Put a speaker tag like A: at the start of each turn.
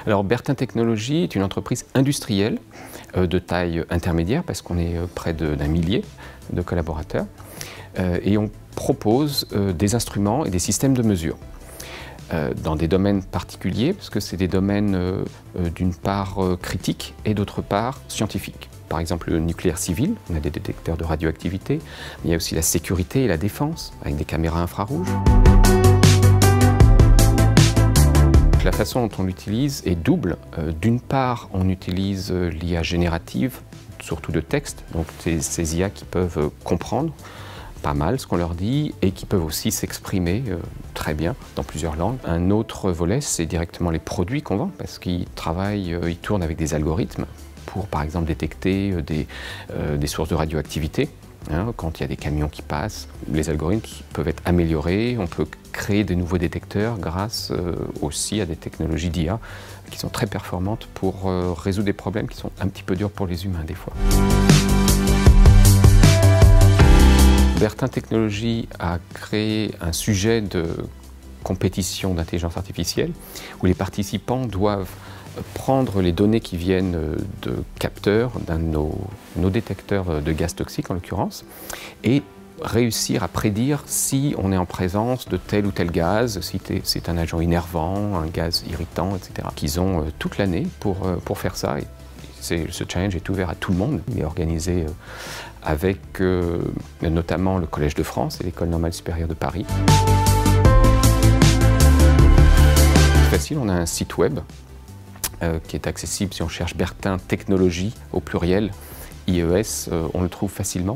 A: Alors Bertin Technologies est une entreprise industrielle de taille intermédiaire parce qu'on est près d'un millier de collaborateurs et on propose des instruments et des systèmes de mesure dans des domaines particuliers parce que c'est des domaines d'une part critiques et d'autre part scientifiques. Par exemple le nucléaire civil, on a des détecteurs de radioactivité, mais il y a aussi la sécurité et la défense avec des caméras infrarouges. La façon dont on l'utilise est double. D'une part, on utilise l'IA générative, surtout de texte, donc ces IA qui peuvent comprendre pas mal ce qu'on leur dit et qui peuvent aussi s'exprimer très bien dans plusieurs langues. Un autre volet, c'est directement les produits qu'on vend, parce qu'ils travaillent, ils tournent avec des algorithmes pour, par exemple, détecter des sources de radioactivité. Quand il y a des camions qui passent, les algorithmes peuvent être améliorés, on peut créer de nouveaux détecteurs grâce aussi à des technologies d'IA qui sont très performantes pour résoudre des problèmes qui sont un petit peu durs pour les humains des fois. Bertin Technologies a créé un sujet de compétition d'intelligence artificielle où les participants doivent prendre les données qui viennent de capteurs, d'un de nos détecteurs de gaz toxiques en l'occurrence, et réussir à prédire si on est en présence de tel ou tel gaz, si c'est un agent innervant, un gaz irritant, etc. Ils ont toute l'année pour faire ça. Et ce challenge est ouvert à tout le monde. Il est organisé avec notamment le Collège de France et l'École normale supérieure de Paris. C'est facile, on a un site web qui est accessible si on cherche Bertin Technologies au pluriel, IES, on le trouve facilement.